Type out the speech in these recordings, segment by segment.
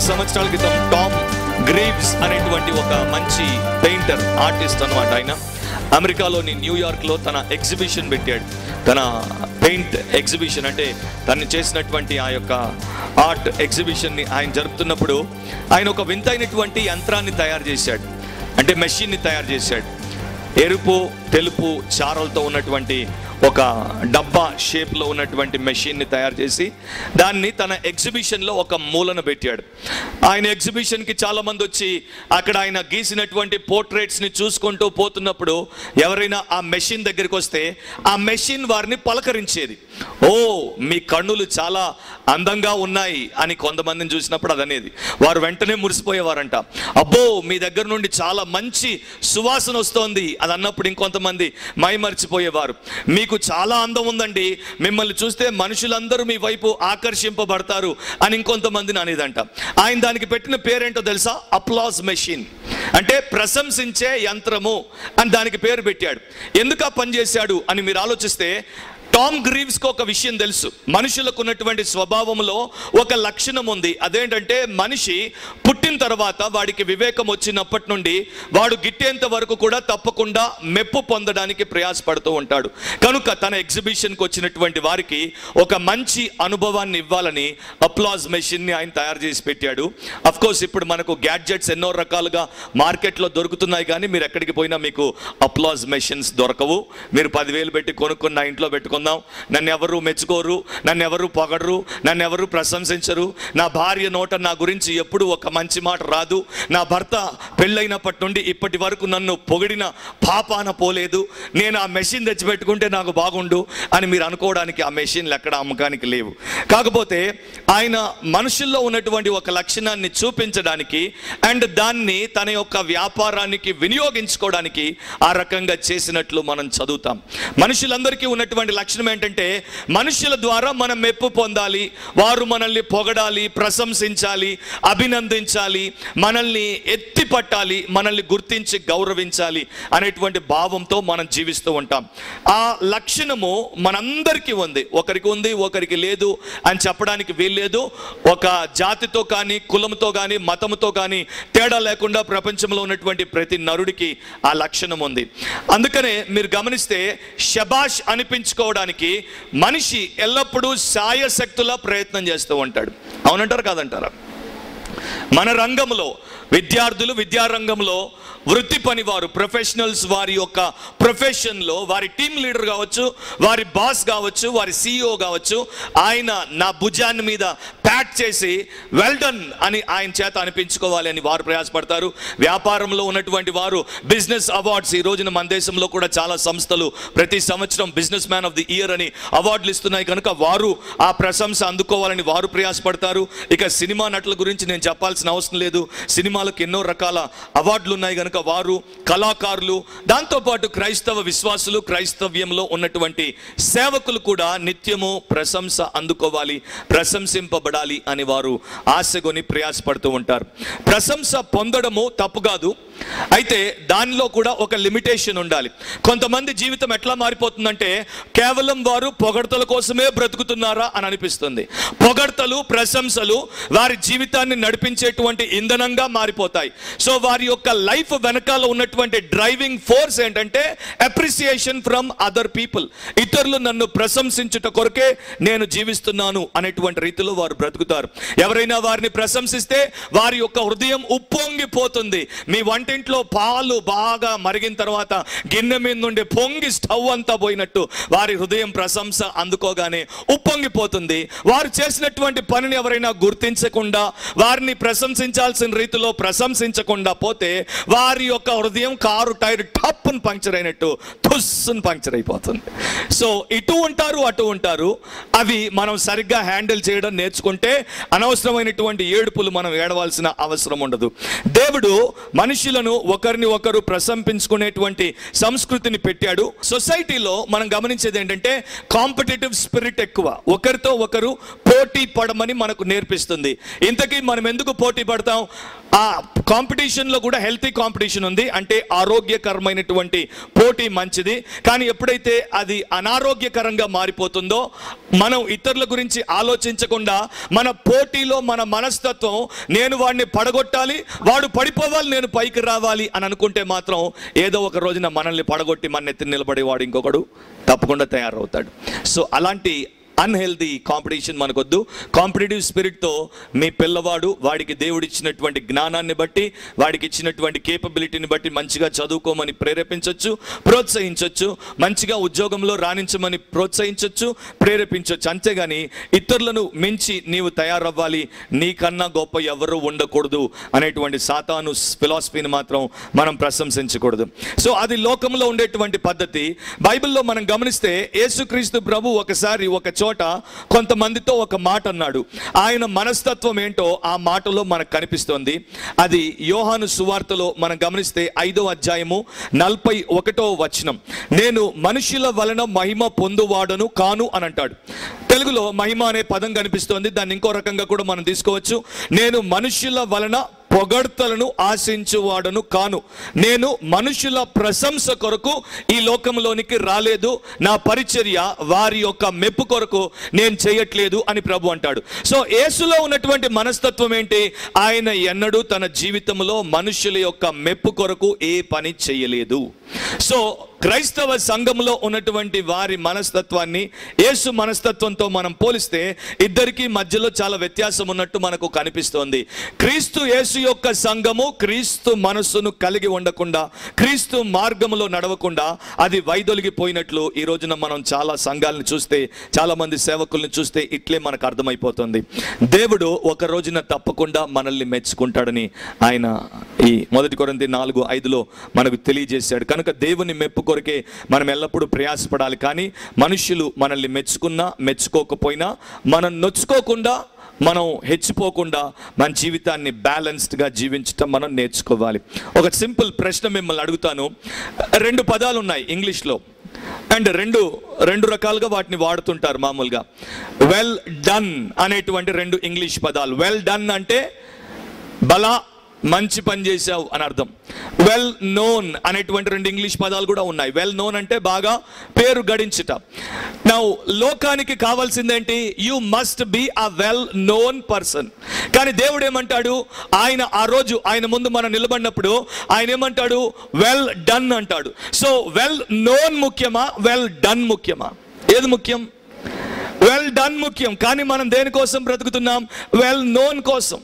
సంవత్సరాల క్రితం Tom Greaves అనేటువంటి ఒక మంచి పెయింటర్, ఆర్టిస్ట్ అన్నమాట. ఆయన అమెరికాలోని న్యూయార్క్లో తన ఎగ్జిబిషన్ పెట్టాడు. తన పెయింట్ ఎగ్జిబిషన్ అంటే తను చేసినటువంటి ఆ యొక్క ఆర్ట్ ఎగ్జిబిషన్ని ఆయన జరుపుతున్నప్పుడు ఆయన ఒక వింతైనటువంటి యంత్రాన్ని తయారు చేశాడు. అంటే మెషిన్ని తయారు చేశాడు. ఎరుపు తెలుపు చారలతో ఉన్నటువంటి ఒక డబ్బా షేప్లో ఉన్నటువంటి మెషిన్ని తయారు చేసి దాన్ని తన ఎగ్జిబిషన్లో ఒక మూలన పెట్టాడు. ఆయన ఎగ్జిబిషన్కి చాలామంది వచ్చి అక్కడ ఆయన గీసినటువంటి పోర్ట్రేట్స్ని చూసుకుంటూ పోతున్నప్పుడు ఎవరైనా ఆ మెషిన్ దగ్గరికి వస్తే ఆ మెషిన్ వారిని పలకరించేది. ఓ, మీ కన్నులు చాలా అందంగా ఉన్నాయి అని కొంతమందిని చూసినప్పుడు అది అనేది. వారు వెంటనే మురిసిపోయేవారంట. అబ్బో, మీ దగ్గర నుండి చాలా మంచి సువాసన వస్తోంది అది అన్నప్పుడు ఇంకొంతమంది మైమరిచిపోయేవారు. మీకు చాలా అందం ఉందండి, మిమ్మల్ని చూస్తే మనుషులందరూ మీ వైపు ఆకర్షింపబడతారు అని ఇంకొంతమందిని అనేదంట. ఆయన దానికి పెట్టిన పేరేంటో తెలుసా? అప్లాజ్ మెషిన్, అంటే ప్రశంసించే యంత్రము అని దానికి పేరు పెట్టాడు. ఎందుకు ఆ పని చేశాడు అని మీరు ఆలోచిస్తే, టామ్ గ్రీవ్స్కి ఒక విషయం తెలుసు. మనుషులకు ఉన్నటువంటి స్వభావంలో ఒక లక్షణం ఉంది. అదేంటంటే మనిషి పుట్టిన తర్వాత వాడికి వివేకం వచ్చినప్పటి నుండి వాడు గిట్టేంత వరకు కూడా తప్పకుండా మెప్పు పొందడానికి ప్రయాసపడుతూ ఉంటాడు. కనుక తన ఎగ్జిబిషన్కి వచ్చినటువంటి వారికి ఒక మంచి అనుభవాన్ని ఇవ్వాలని అప్లాజ్ మెషిన్ని ఆయన తయారు చేసి పెట్టాడు. అఫ్కోర్స్ ఇప్పుడు మనకు గ్యాడ్జెట్స్ ఎన్నో రకాలుగా మార్కెట్లో దొరుకుతున్నాయి, కానీ మీరు ఎక్కడికి పోయినా మీకు అప్లాజ్ మెషిన్స్ దొరకవు. మీరు 10,000 పెట్టి కొనుక్కున్న ఇంట్లో పెట్టుకుని నన్ను ఎవరు మెచ్చుకోరు, నన్ను ఎవరు పొగడరు, నన్ను ఎవరు ప్రశంసించరు, నా భార్య నోట నా గురించి ఎప్పుడు ఒక మంచి మాట రాదు, నా భర్త పెళ్ళైనప్పటి నుండి ఇప్పటి వరకు నన్ను పొగిడిన పాపాన పోలేదు, నేను ఆ మెషిన్ తెచ్చిపెట్టుకుంటే నాకు బాగుండు అని మీరు అనుకోవడానికి ఆ మెషిన్లు ఎక్కడ అమ్మకానికి లేవు. కాకపోతే ఆయన మనుషుల్లో ఉన్నటువంటి ఒక లక్షణాన్ని చూపించడానికి అండ్ దాన్ని తన యొక్క వ్యాపారానికి వినియోగించుకోవడానికి ఆ రకంగా చేసినట్లు మనం చదువుతాం. మనుషులందరికీ ఉన్నటువంటి లక్షణం ఏంటంటే మనుషుల ద్వారా మనం మెప్పు పొందాలి, వారు మనల్ని పొగడాలి, ప్రశంసించాలి, అభినందించాలి, మనల్ని ఎత్తి పట్టాలి, మనల్ని గుర్తించి గౌరవించాలి అనేటువంటి భావంతో మనం జీవిస్తూ ఉంటాం. ఆ లక్షణము మనందరికీ ఉంది. ఒకరికి ఉంది, ఒకరికి లేదు అని చెప్పడానికి వీల్లేదు. ఒక జాతితో కానీ, కులంతో కానీ, మతంతో కానీ తేడా లేకుండా ప్రపంచంలో ఉన్నటువంటి ప్రతి నరుడికి ఆ లక్షణం ఉంది. అందుకనే మీరు గమనిస్తే శబాష్ అనిపించుకోవడానికి మనిషి ఎల్లప్పుడూ శాయశక్తులా ప్రయత్నం చేస్తూ ఉంటాడు. అవునంటారు కాదంటారా? మన రంగంలో విద్యార్థులు, విద్యారంగంలో వృత్తి పని వారు, ప్రొఫెషనల్స్ వారి యొక్క ప్రొఫెషన్లో వారి టీం లీడర్ కావచ్చు, వారి బాస్ కావచ్చు, వారి CEO కావచ్చు, ఆయన నా భుజాన్ని మీద ప్యాట్ చేసి వెల్ డన్ అని ఆయన చేత అనిపించుకోవాలి అని వారు ప్రయాసపడతారు. వ్యాపారంలో ఉన్నటువంటి వారు బిజినెస్ అవార్డ్స్, ఈ రోజున మన దేశంలో కూడా చాలా సంస్థలు ప్రతి సంవత్సరం business man of the year అని అవార్డులు ఇస్తున్నాయి కనుక వారు ఆ ప్రశంస అందుకోవాలని వారు ప్రయాసపడతారు. ఇక సినిమా నటుల గురించి నేను చెప్పాల్సిన అవసరం లేదు. సినిమాలకు ఎన్నో రకాల అవార్డులు ఉన్నాయి కనుక వారు, కళాకారులు, దాంతోపాటు క్రైస్తవ విశ్వాసులు, క్రైస్తవ్యంలో ఉన్నటువంటి సేవకులు కూడా నిత్యము ప్రశంస అందుకోవాలి, ప్రశంసింపబడాలి అని వారు ఆశగొని ప్రయాసపడుతూ ఉంటారు. ప్రశంస పొందడము తప్పు కాదు, అయితే దానిలో కూడా ఒక లిమిటేషన్ ఉండాలి. కొంతమంది జీవితం ఎట్లా మారిపోతుందంటే కేవలం వారు పొగడ్తల కోసమే బ్రతుకుతున్నారా అని అనిపిస్తుంది. పొగడ్తలు, ప్రశంసలు వారి జీవితాన్ని నడిపించేటువంటి ఇంధనంగా మారిపోతాయి. సో వారి యొక్క లైఫ్ వెనకాల ఉన్నటువంటి డ్రైవింగ్ ఫోర్స్ ఏంటంటే అప్రిసియేషన్ ఫ్రమ్ అదర్ పీపుల్. ఇతరులు నన్ను ప్రశంసించుట కొరకే నేను జీవిస్తున్నాను అనేటువంటి రీతిలో వారు బ్రతుకుతారు. ఎవరైనా వారిని ప్రశంసిస్తే వారి యొక్క హృదయం ఉప్పొంగిపోతుంది. మీ వంటింట్లో పాలు బాగా మరిగిన తర్వాత గిన్నె మీద నుండి పొంగి స్టవ్ అంతా పోయినట్టు వారి హృదయం ప్రశంస అందుకోగానే ఉప్పొంగిపోతుంది. వారు చేసినటువంటి పనిని ఎవరైనా గుర్తించకుండా, వారిని ప్రశంసించాల్సిన రీతిలో ప్రశంసించకుండా పోతే వారి యొక్క హృదయం కారు టైర్ టప్పును పంక్చర్ అయినట్టు తుస్సును పంక్చర్ అయిపోతుంది. సో ఇటు ఉంటారు, అటు ఉంటారు. అవి మనం సరిగ్గా హ్యాండిల్ చేయడం నేర్చుకుంటే అనవసరమైనటువంటి ఏడుపులు మనం ఏడవాల్సిన అవసరం ఉండదు. దేవుడు మనుషులను ఒకరిని ఒకరు ప్రశంసించుకునేటువంటి సంస్కృతిని పెట్టాడు. సొసైటీలో మనం గమనించేది ఏంటంటే కాంపిటేటివ్ స్పిరిట్ ఎక్కువ. ఒకరితో ఒకరు పోటీ పోటీ పడమని మనకు నేర్పిస్తుంది. ఇంతకీ మనం ఎందుకు పోటీ పడతాం? ఆ కాంపిటీషన్లో కూడా హెల్తీ కాంపిటీషన్ ఉంది, అంటే ఆరోగ్యకరమైనటువంటి పోటీ మంచిది. కానీ ఎప్పుడైతే అది అనారోగ్యకరంగా మారిపోతుందో, మనం ఇతరుల గురించి ఆలోచించకుండా మన పోటీలో మన మనస్తత్వం నేను వాడిని పడగొట్టాలి, వాడు పడిపోవాలి, నేను పైకి రావాలి అని అనుకుంటే మాత్రం ఏదో ఒక రోజున మనల్ని పడగొట్టి మన ఎత్తి నిలబడేవాడు ఇంకొకడు తప్పకుండా తయారవుతాడు. సో అలాంటి అన్హెల్దీ కాంపిటీషన్ మనకొద్దు. కాంపిటేటివ్ స్పిరిట్తో మీ పిల్లవాడు వాడికి దేవుడిచ్చినటువంటి జ్ఞానాన్ని బట్టి, వాడికి ఇచ్చినటువంటి కేపబిలిటీని బట్టి మంచిగా చదువుకోమని ప్రేరేపించవచ్చు, ప్రోత్సహించవచ్చు, మంచిగా ఉద్యోగంలో రాణించమని ప్రోత్సహించవచ్చు, ప్రేరేపించవచ్చు. అంతేగాని ఇతరులను మించి నీవు తయారవ్వాలి, నీకన్నా గొప్ప ఎవరు ఉండకూడదు అనేటువంటి సాతాను ఫిలాసఫీని మాత్రం మనం ప్రశంసించకూడదు. సో అది లోకంలో ఉండేటువంటి పద్ధతి. బైబిల్లో మనం గమనిస్తే యేసుక్రీస్తు ప్రభు ఒకసారి ఒక చోట కొంతమందితో ఒక మాట అన్నాడు. ఆయన మనస్తత్వం ఏంటో ఆ మాటలో మనకు కనిపిస్తుంది. అది యోహాను సువార్తలో మనం గమనిస్తే 5వ అధ్యాయము 41వ వచనం. నేను మనుషుల వలన మహిమ పొందువాడను కాను అని అంటాడు. తెలుగులో మహిమ అనే పదం కనిపిస్తోంది, దాన్ని ఇంకో రకంగా కూడా మనం తీసుకోవచ్చు. నేను మనుషుల వలన పొగడ్తలను ఆశించువాడను కాను, నేను మనుషుల ప్రశంస కొరకు ఈ లోకంలోనికి రాలేదు, నా పరిచర్య వారి యొక్క మెప్పు కొరకు నేను చేయట్లేదు అని ప్రభు అంటాడు. సో యేసులో ఉన్నటువంటి మనస్తత్వం ఏంటి? ఆయన ఎన్నడూ తన జీవితంలో మనుషుల యొక్క మెప్పు కొరకు ఏ పని చేయలేదు. సో క్రైస్తవ సంఘంలో ఉన్నటువంటి వారి మనస్తత్వాన్ని యేసు మనస్తత్వంతో మనం పోలిస్తే ఇద్దరికి మధ్యలో చాలా వ్యత్యాసం ఉన్నట్టు మనకు కనిపిస్తోంది. క్రీస్తు యేసు యొక్క సంఘము క్రీస్తు మనస్సును కలిగి ఉండకుండా, క్రీస్తు మార్గంలో నడవకుండా అది వైదొలిగిపోయినట్లు ఈ రోజున మనం చాలా సంఘాలను చూస్తే, చాలా మంది సేవకుల్ని చూస్తే ఇట్లే మనకు అర్థమైపోతుంది. దేవుడు ఒక రోజున తప్పకుండా మనల్ని మెచ్చుకుంటాడని ఆయన ఈ 1 కొరింథీ 4:5లో మనకు తెలియజేశాడు. కనుక దేవుని మెప్పు కొరకే మనం ఎల్లప్పుడూ ప్రయాసపడాలి. కానీ మనుషులు మనల్ని మెచ్చుకున్నా మెచ్చుకోకపోయినా మనం నొచ్చుకోకుండా, మనం హెచ్చిపోకుండా మన జీవితాన్ని బ్యాలెన్స్డ్గా జీవించటం మనం నేర్చుకోవాలి. ఒక సింపుల్ ప్రశ్న మిమ్మల్ని అడుగుతాను. 2 పదాలు ఉన్నాయి ఇంగ్లీష్లో, అండ్ రెండు రకాలుగా వాటిని వాడుతుంటారు మామూలుగా. వెల్ డన్ అనేటువంటి 2 ఇంగ్లీష్ పదాలు. వెల్ డన్ అంటే బలా, మంచి పని చేశావు అని అర్థం. వెల్ నోన్ అనేటువంటి 2 ఇంగ్లీష్ పదాలు కూడా ఉన్నాయి. వెల్ నోన్ అంటే బాగా పేరు గడించుట. నౌ లోకానికి కావాల్సిందేంటి? You must be a well known person. కానీ దేవుడు ఏమంటాడు? ఆయన ఆ రోజు ఆయన ముందు మనం నిలబడినప్పుడు ఆయన ఏమంటాడు? వెల్ డన్ అంటాడు. సో వెల్ నోన్ ముఖ్యమా, వెల్ డన్ ముఖ్యమా? ఏది ముఖ్యం? వెల్ డన్ ముఖ్యం. కానీ మనం దేనికోసం బ్రతుకుతున్నాం? వెల్ నోన్ కోసం.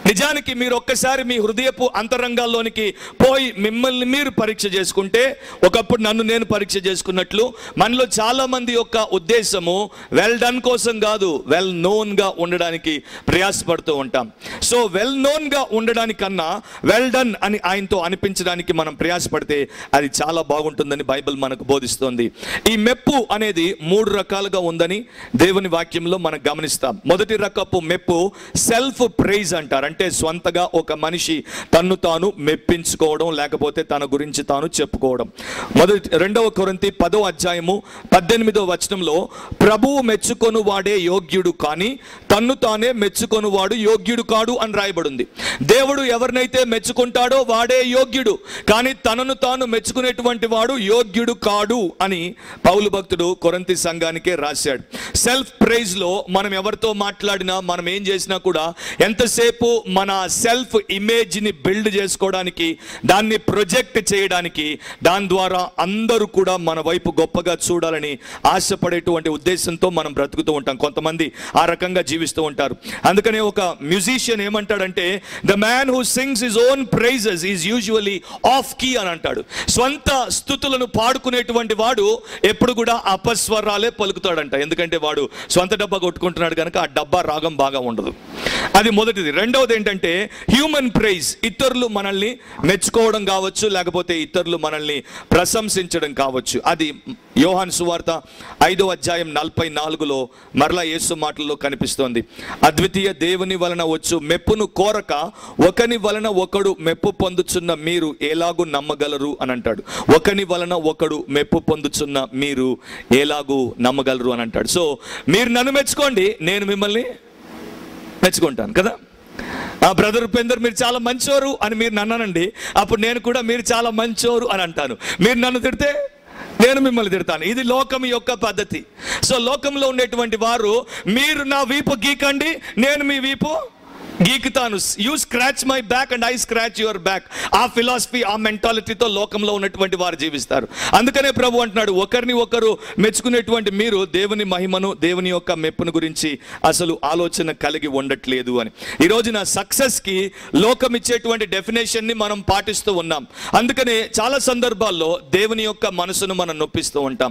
నిజానికి మీరు ఒక్కసారి మీ హృదయపు అంతరంగాల్లోనికి పోయి మిమ్మల్ని మీరు పరీక్ష చేసుకుంటే, ఒకప్పుడు నన్ను నేను పరీక్ష చేసుకున్నట్లు, మనలో చాలా మంది యొక్క ఉద్దేశము వెల్ డన్ కోసం కాదు, వెల్ నోన్గా ఉండడానికి ప్రయాసపడుతూ ఉంటాం. సో వెల్ నోన్గా ఉండడానికన్నా వెల్ డన్ అని ఆయనతో అనిపించడానికి మనం ప్రయాసపడితే అది చాలా బాగుంటుందని బైబిల్ మనకు బోధిస్తోంది. ఈ మెప్పు అనేది 3 రకాలుగా ఉందని దేవుని వాక్యంలో మనం గమనిస్తాం. మొదటి రకపు మెప్పు సెల్ఫ్ ప్రైజ్ అంటారు. అంటే స్వంతగా ఒక మనిషి తన్ను తాను మెప్పించుకోవడం, లేకపోతే తన గురించి తాను చెప్పుకోవడం. 2వ కొరింథీ 10వ అధ్యాయము 18వ వచనంలో ప్రభువు మెచ్చుకొను వాడే యోగ్యుడు, కానీ తన్ను తానే మెచ్చుకొను వాడు యోగ్యుడు కాడు అని రాయబడింది. దేవుడు ఎవరినైతే మెచ్చుకుంటాడో వాడే యోగ్యుడు, కానీ తనను తాను మెచ్చుకునేటువంటి వాడు యోగ్యుడు కాడు అని పౌలు భక్తుడు కొరింథీ సంఘానికే రాశాడు. సెల్ఫ్ ప్రైజ్ లో మనం ఎవరితో మాట్లాడినా, మనం ఏం చేసినా కూడా ఎంతసేపు మన సెల్ఫ్ ఇమేజ్ని బిల్డ్ చేసుకోవడానికి, దాన్ని ప్రొజెక్ట్ చేయడానికి, దాని ద్వారా అందరూ కూడా మన వైపు గొప్పగా చూడాలని ఆశపడేటువంటి ఉద్దేశంతో మనం బ్రతుకుతూ ఉంటాం. కొంతమంది ఆ రకంగా జీవిస్తూ ఉంటారు. అందుకనే ఒక మ్యూజిషియన్ ఏమంటాడంటే, the man who sings his own praises is usually off key అని అంటాడు. స్వంత స్థుతులను పాడుకునేటువంటి వాడు ఎప్పుడు కూడా అపస్వరాలే పలుకుతాడంట. ఎందుకంటే వాడు స్వంత డబ్బా కొట్టుకుంటున్నాడు కనుక ఆ డబ్బా రాగం బాగా ఉండదు. అది మొదటిది. రెండవది రెండవది ఏంటంటే హ్యూమన్ ప్రైజ్, ఇతరులు మనల్ని మెచ్చుకోవడం కావచ్చు, లేకపోతే ఇతరులు మనల్ని ప్రశంసించడం కావచ్చు. అది యోహాను సువార్త 5వ అధ్యాయం 44లో మరలా యేసు మాటల్లో కనిపిస్తోంది. అద్వితీయ దేవుని వలన వచ్చు మెప్పును కోరక ఒకని వలన ఒకడు మెప్పు పొందుచున్న మీరు ఎలాగూ నమ్మగలరు అని అంటాడు. ఒకని వలన ఒకడు మెప్పు పొందుచున్న మీరు ఎలాగూ నమ్మగలరు అని అంటాడు. సో మీరు నన్ను మెచ్చుకోండి, నేను మిమ్మల్ని మెచ్చుకుంటాను కదా. బ్రదర్ ఉపేందర్ మీరు చాలా మంచోరు అని మీరు నన్నానండి, అప్పుడు నేను కూడా మీరు చాలా మంచోరు అని అంటాను. మీరు నన్ను తిడితే నేను మిమ్మల్ని తిడతాను. ఇది లోకం యొక్క పద్ధతి. సో లోకంలో ఉండేటువంటి వారు మీరు నా వీపు గీకండి, నేను మీ వీపు గీకుతాను. You scratch my back and I scratch your back. ఆ ఫిలాసఫీ, ఆ మెంటాలిటీతో లోకంలో ఉన్నటువంటి వారు జీవిస్తారు. అందుకనే ప్రభు అంటున్నాడు, ఒకరిని ఒకరు మెచ్చుకునేటువంటి మీరు దేవుని మహిమను, దేవుని యొక్క మెప్పును గురించి అసలు ఆలోచన కలిగి ఉండట్లేదు అని. ఈ రోజున సక్సెస్కి లోకం ఇచ్చేటువంటి డెఫినేషన్ని మనం పాటిస్తూ ఉన్నాం. అందుకనే చాలా సందర్భాల్లో దేవుని యొక్క మనసును మనం నొప్పిస్తూ ఉంటాం.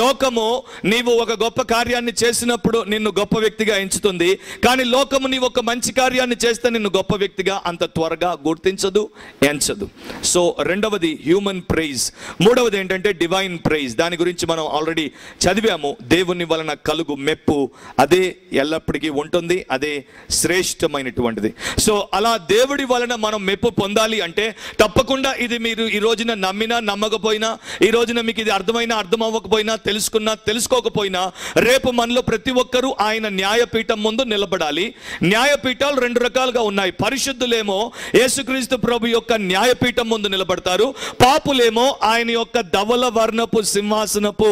లోకము నీవు ఒక గొప్ప కార్యాన్ని చేసినప్పుడు నిన్ను గొప్ప వ్యక్తిగా ఎంచుతుంది, కానీ లోకము నీవు ఒక మంచి కార్యాన్ని చేస్తే నిన్ను గొప్ప వ్యక్తిగా అంత త్వరగా గుర్తించదు, ఎంచదు. సో రెండవది హ్యూమన్ ప్రైజ్. మూడవది ఏంటంటే డివైన్ ప్రైజ్. దాని గురించి మనం ఆల్రెడీ చదివాము. దేవుని వలన కలుగు మెప్పు అదే ఎల్లప్పటికీ ఉంటుంది, అదే శ్రేష్టమైనటువంటిది. సో అలా దేవుడి వలన మనం మెప్పు పొందాలి అంటే తప్పకుండా ఇది మీరు ఈ రోజున నమ్మినా నమ్మకపోయినా, ఈ రోజున మీకు ఇది అర్థమైనా అర్థం అవ్వకపోయినా, తెలుసుకున్నా తెలుసుకోకపోయినా, రేపు మనలో ప్రతి ఒక్కరూ ఆయన న్యాయపీఠం ముందు నిలబడాలి. న్యాయపీఠాలు రెండు రకాలుగా ఉన్నాయి. పరిశుద్ధులేమో యేసుక్రీస్తు ప్రభు యొక్క న్యాయపీఠం ముందు నిలబడతారు, పాపులేమో ఆయన యొక్క ధవల వర్ణపు సింహాసనపు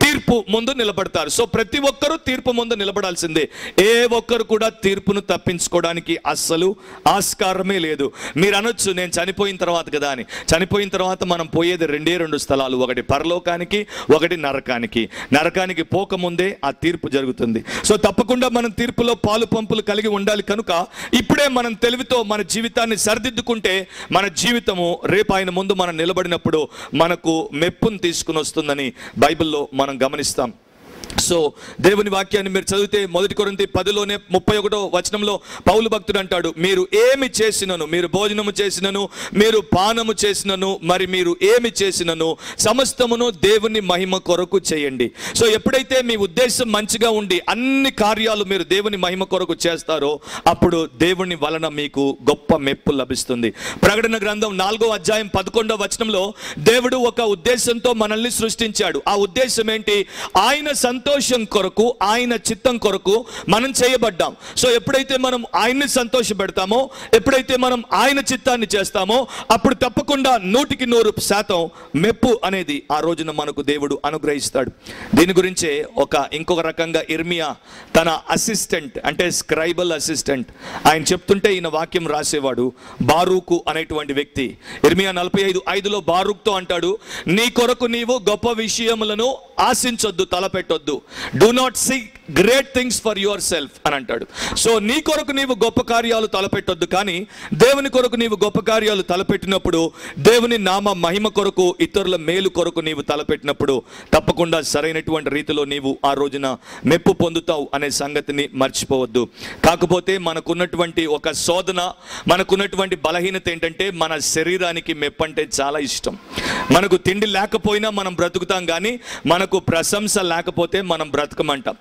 తీర్పు ముందు నిలబడతారు. సో ప్రతి ఒక్కరూ తీర్పు ముందు నిలబడాల్సిందే. ఏ ఒక్కరు కూడా తీర్పును తప్పించుకోవడానికి అస్సలు ఆస్కారమే లేదు. మీరు అనొచ్చు నేను చనిపోయిన తర్వాత కదా అని. చనిపోయిన తర్వాత మనం పోయేది రెండు స్థలాలు, ఒకటి పరలోకానికి, ఒకటి నరకానికి. నరకానికి పోకముందే ఆ తీర్పు జరుగుతుంది. సో తప్పకుండా మనం తీర్పులో పాలు పంపులు కలిగి ఉండాలి. కనుక ఇప్పుడే మనం తెలివితో మన జీవితాన్ని సరిదిద్దుకుంటే మన జీవితము రేపు ఆయన ముందు మనం నిలబడినప్పుడు మనకు మెప్పును తీసుకుని వస్తుందని బైబిల్లో మనం గమనిస్తాం. సో దేవుని వాక్యాన్ని మీరు చదివితే 1 కొరింథీ 10లోనే 31వ వచనంలో పౌలు భక్తుడు అంటాడు, మీరు ఏమి చేసినను, మీరు భోజనము చేసినను, మీరు పానము చేసినను, మరి మీరు ఏమి చేసినను సమస్తమును దేవుని మహిమ కొరకు చేయండి. సో ఎప్పుడైతే మీ ఉద్దేశం మంచిగా ఉండి అన్ని కార్యాలు మీరు దేవుని మహిమ కొరకు చేస్తారో అప్పుడు దేవుని వలన మీకు గొప్ప మెప్పు లభిస్తుంది. ప్రకటన గ్రంథం 4వ అధ్యాయం 11వ వచనంలో దేవుడు ఒక ఉద్దేశంతో మనల్ని సృష్టించాడు. ఆ ఉద్దేశం ఏంటి? ఆయన సంతోషం కొరకు, ఆయన చిత్తం కొరకు మనం చేయబడ్డాం. సో ఎప్పుడైతే మనం ఆయన్ని సంతోష పెడతామో, ఎప్పుడైతే మనం ఆయన చిత్తాన్ని చేస్తామో అప్పుడు తప్పకుండా 100% మెప్పు అనేది ఆ రోజున మనకు దేవుడు అనుగ్రహిస్తాడు. దీని గురించే ఇంకొక రకంగా ఇర్మియా తన అసిస్టెంట్, అంటే స్క్రైబల్ అసిస్టెంట్, ఆయన చెప్తుంటే ఈయన వాక్యం రాసేవాడు బారూకు అనేటువంటి వ్యక్తి. ఇర్మియా 45:5లో బారూక్తో అంటాడు, నీ కొరకు నీవు గొప్ప విషయములను ఆశించొద్దు, తలపెట్టొద్దు. Do not seek great things for yourself అని అంటాడు. సో నీ కొరకు నీవు గొప్ప కార్యాలు తలపెట్టొద్దు, కానీ దేవుని కొరకు నీవు గొప్ప కార్యాలు తలపెట్టినప్పుడు, దేవుని నామ మహిమ కొరకు, ఇతరుల మేలు కొరకు నీవు తలపెట్టినప్పుడు తప్పకుండా సరైనటువంటి రీతిలో నీవు ఆ రోజున మెప్పు పొందుతావు అనే సంగతిని మర్చిపోవద్దు. కాకపోతే మనకున్నటువంటి ఒక శోధన, మనకున్నటువంటి బలహీనత ఏంటంటే మన శరీరానికి మెప్పు అంటే చాలా ఇష్టం. మనకు తిండి లేకపోయినా మనం బ్రతుకుతాం, కానీ మనకు ప్రశంస లేకపోతే మనం బ్రతకమంటాం.